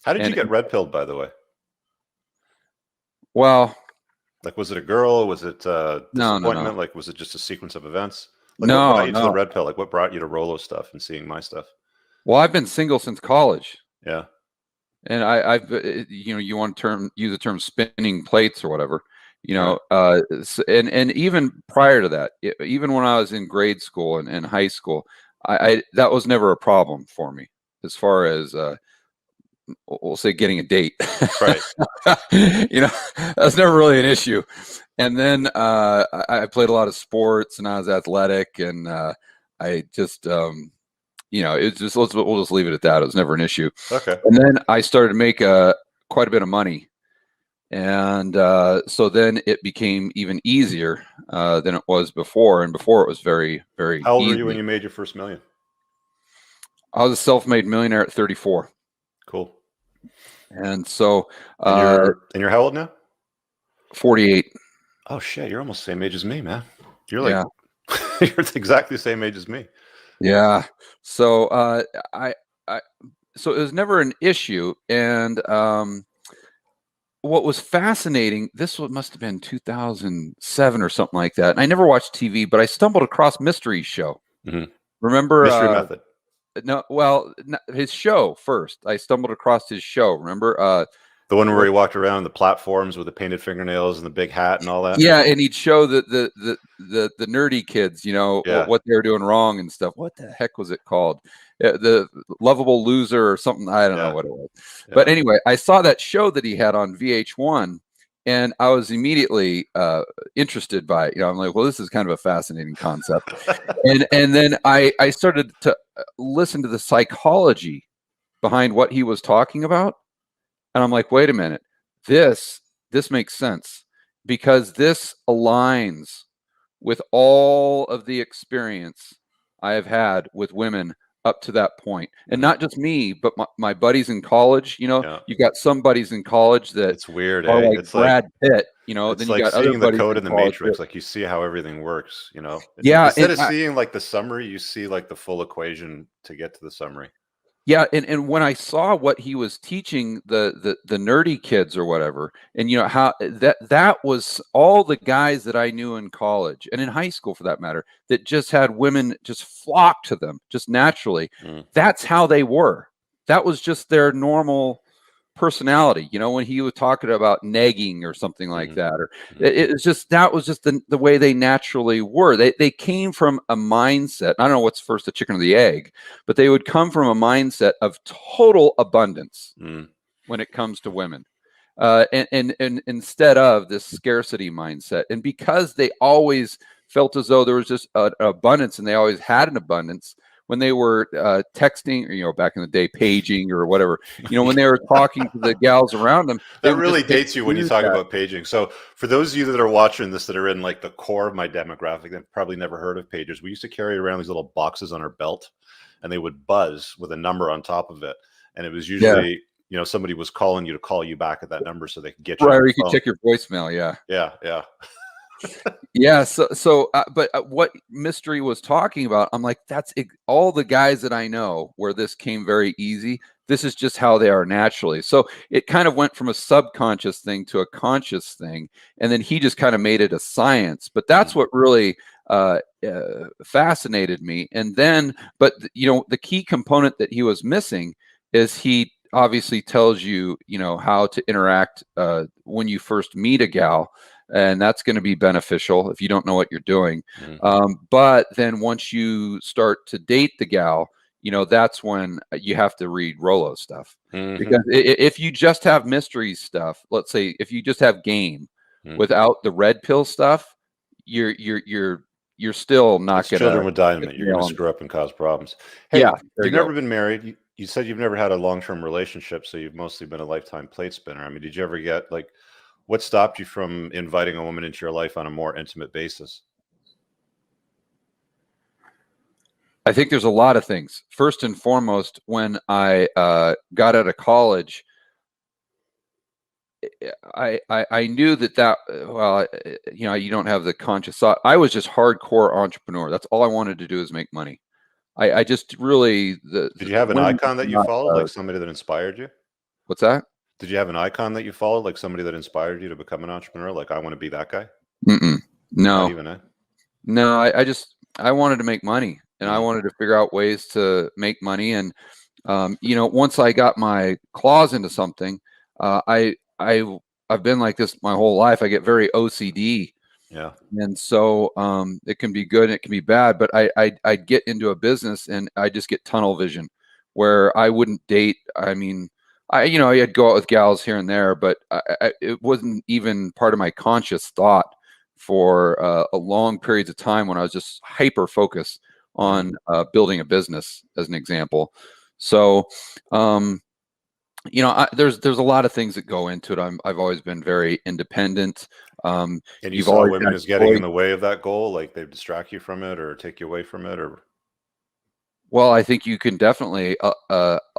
How did you And get red pilled, by the way? well, Like, was it a girl? Was it no, disappointment? Like, was it just a sequence of events? Like, what brought no, you to the no. red pill? Like, what brought you to Rolo stuff and seeing my stuff? Well, I've been single since college, Yeah. and I've you want to use the term spinning plates or whatever, Right. and even prior to that, even when I was in grade school and high school, I that was never a problem for me as far as we'll say getting a date. Right. That's never really an issue. And then I played a lot of sports and I was athletic, and I just it's just we'll just leave it at that. It was never an issue. Okay. And then I started to make quite a bit of money, and so then it became even easier than it was before. And before it was very, very How old were you when easy. you made your first million? I was a self-made millionaire at 34, Cool. and so And you're how old now? 48. Oh shit, you're almost the same age as me, man. You're like Yeah, you're exactly the same age as me. yeah. So I so it was never an issue, and what was fascinating, must have been 2007 or something like that. And I never watched TV, but I stumbled across Mystery's show. Hmm. Remember? Mystery Method. No, well, his show first. I stumbled across his show. Remember? The one where he walked around the platforms with the painted fingernails and the big hat and all that. Yeah, and he'd show the nerdy kids, Yeah. what they were doing wrong and stuff. What the heck was it called? The Lovable Loser or something. I don't know what it was. Yeah. But anyway, I saw that show that he had on VH1, and I was immediately interested by it. I'm like, well, this is kind of a fascinating concept. and then I started to listen to the psychology behind what he was talking about, and I'm like, wait a minute, this makes sense, because this aligns with all of the experience I have had with women up to that point. And not just me, but my buddies in college. Yeah. You've got some buddies in college that It's weird, are eh? like It's Brad Pitt, it's then you like got other seeing the buddies code in in the college Matrix. Like, you see how everything works, yeah, instead of seeing like the summary, you see like the full equation to get to the summary. Yeah, and when I saw what he was teaching the nerdy kids or whatever, and how that was all the guys that I knew in college and in high school for that matter, that just had women just flock to them just naturally. That's how they were. That was just their normal personality. When he was talking about negging or something like that, or that was just the way they naturally were. They came from a mindset. I don't know what's first, the chicken or the egg, but they would come from a mindset of total abundance when it comes to women. And instead of this scarcity mindset. And because they always felt as though there was just an abundance, and they always had an abundance, when they were texting, or back in the day, paging or whatever, when they were talking to the gals around them. That really dates you when you talk about paging. So for those of you that are watching this that are in like the core of my demographic, they've probably never heard of pagers. We used to carry around these little boxes on our belt, and they would buzz with a number on top of it. And it was usually, somebody was calling you to call you back at that number so they could get you. Right, or you could check your voicemail. Yeah. Yeah. Yeah. But what Mystery was talking about, I'm like, that's all the guys that I know where this came very easy. This is just how they are naturally. So it kind of went from a subconscious thing to a conscious thing. And then he just kind of made it a science. But that's what really fascinated me. And then, but the key component that he was missing is he obviously tells you, how to interact when you first meet a gal. And that's going to be beneficial if you don't know what you're doing. But then once you start to date the gal, that's when you have to read Rolo stuff. Because if you just have Mystery stuff, let's say if you just have game without the red pill stuff, you're still not going to. Children with dynamite. You're going to screw up and cause problems. Hey, yeah, you've never been married. You said you've never had a long-term relationship, so you've mostly been a lifetime plate spinner. I mean, did you ever get like, what stopped you from inviting a woman into your life on a more intimate basis? I think there's a lot of things. First and foremost, when I got out of college, I knew that well, you don't have the conscious thought. I was just hardcore entrepreneur. That's all I wanted to do is make money. I just really Did you have an icon that you followed, like somebody that inspired you? What's that? Did you have an icon that you followed, like somebody that inspired you to become an entrepreneur? Like, I want to be that guy. Mm-mm. Not No, even, eh? no. I wanted to make money, and I Mm, wanted to figure out ways to make money. And once I got my claws into something, I've been like this my whole life. I get very OCD, yeah. and so it can be good and it can be bad. But I get into a business and I just get tunnel vision, where I wouldn't date. I mean, I'd go out with gals here and there, but it wasn't even part of my conscious thought for a long periods of time when I was just hyper focused Mm. on building a business, as an example. So. There's a lot of things that go into it. I've always been very independent. And you You've saw always women had as getting in choice. the way of that goal, like they distract you from it or take you away from it, or Well, I think you can definitely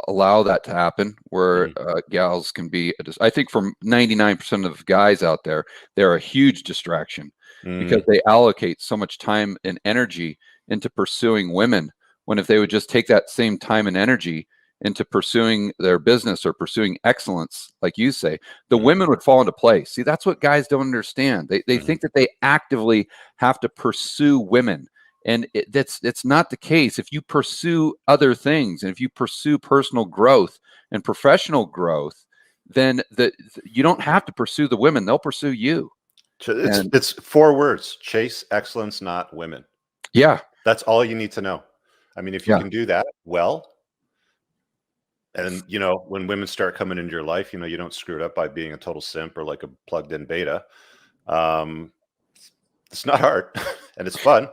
allow that to happen, where mm, gals can be. I think for 99% of guys out there, they're a huge distraction because mm, they allocate so much time and energy into pursuing women. When if they would just take that same time and energy into pursuing their business or pursuing excellence, like you say, the mm, women would fall into place. See, that's what guys don't understand. They mm. think that they actively have to pursue women, and it's not the case. If you pursue other things, and if you pursue personal growth and professional growth, then you don't have to pursue the women, they'll pursue you. And It's 4 words: chase excellence, not women. yeah, That's all you need to know. I mean, if you yeah. can do that well, and when women start coming into your life, you don't screw it up by being a total simp or like a plugged in beta. Um, it's not hard and it's fun.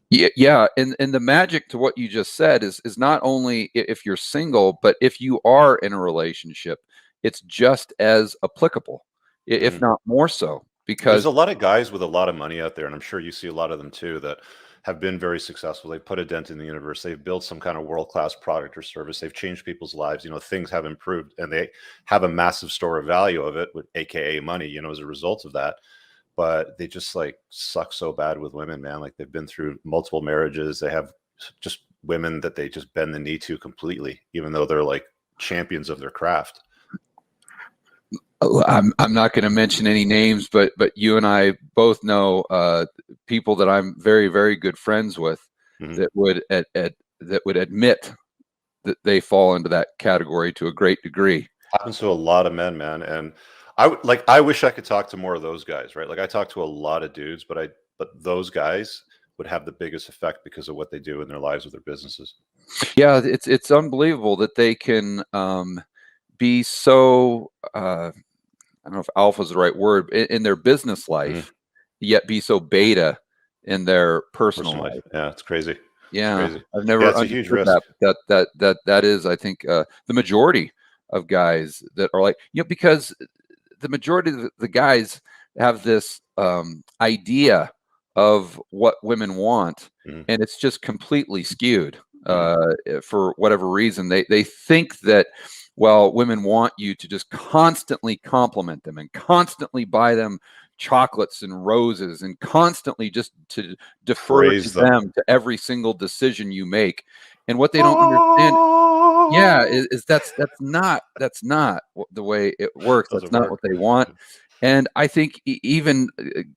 Yeah, yeah, and the magic to what you just said is not only if you're single, but if you are in a relationship, it's just as applicable, if Mhm. not more so, There's a because lot of guys with a lot of money out there, and I'm sure you see a lot of them too that have been very successful. They put a dent in the universe. They've built some kind of world-class product or service. They've changed people's lives. Things have improved, and they have a massive store of value of it, with AKA money. As a result of that. But they just like suck so bad with women, man. Like they've been through multiple marriages. They have just women that they just bend the knee to completely, even though they're like champions of their craft. I'm not going to mention any names, but you and I both know people that I'm very very good friends with Mhm. that would that would admit that they fall into that category to a great degree. Happens to a lot of men, man. And I wish I could talk to more of those guys, right? Like I talk to a lot of dudes, but those guys would have the biggest effect because of what they do in their lives with their businesses. Yeah, it's unbelievable that they can be so I don't know if alpha is the right word in their business Mhm. life, yet be so beta in their personal Personal life. life. Yeah, it's crazy. It's Yeah, crazy. I've Yeah, never it's a huge understood risk. that. That is, I think, the majority of guys that are like, because the majority of the guys have this idea of what women want, Mhm. and it's just completely skewed Mhm. for whatever reason. They think that, well, women want you to just constantly compliment them and constantly buy them chocolates and roses and constantly just to defer to Praise them. them to every single decision you make. And what they don't understand, yeah, Oh, is that's not the way it works. That's doesn't not what work. they want. And I think even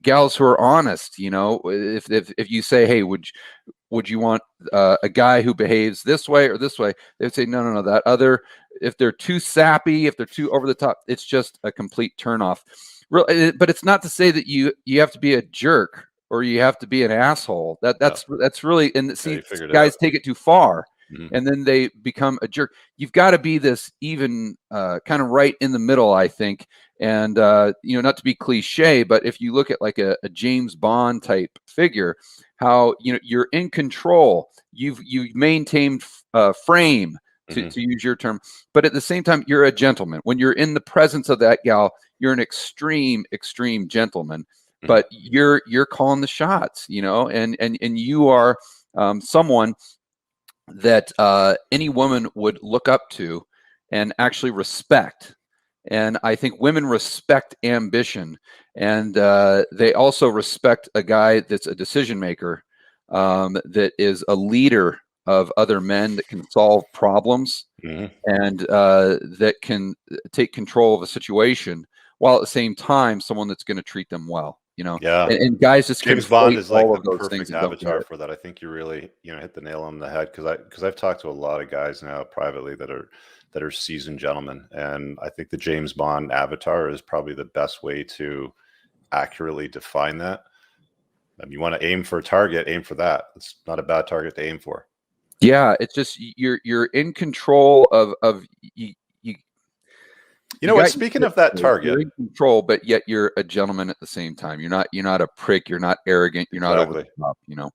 gals who are honest, if you say, "Hey, would you want a guy who behaves this way or this way?" They would say, "No, no, no, that other." If they're too sappy, if they're too over the top, it's just a complete turnoff. But it's not to say that you have to be a jerk or you have to be an asshole. That No, that's really, and yeah, see, you figured it out. guys take it too far, Mhm. and then they become a jerk. You've got to be this even kind of right in the middle, I think. And not to be cliche, but if you look at like a James Bond type figure, how you're in control, you've maintained frame, to, Mhm. to use your term, but at the same time you're a gentleman. When you're in the presence of that gal, you're an extreme gentleman, Mhm. but you're calling the shots, and you are someone that any woman would look up to and actually respect. And I think women respect ambition, and they also respect a guy that's a decision maker, that is a leader of other men that can solve problems Mhm. and that can take control of a situation, while at the same time someone that's going to treat them well. Yeah. And guys just James Bond conflate is like all the of those things perfect and don't get avatar it. for that. I think you really, hit the nail on the head because I've talked to a lot of guys now privately that are seasoned gentlemen, and I think the James Bond avatar is probably the best way to accurately define that. You want to aim for a target, aim for that. It's not a bad target to aim for. Yeah, it's just you're in control of you. You You know what? got your Speaking shit of that straight. You're target, in control, but yet you're a gentleman at the same time. You're not a prick. You're not arrogant. You're not over exactly. the top.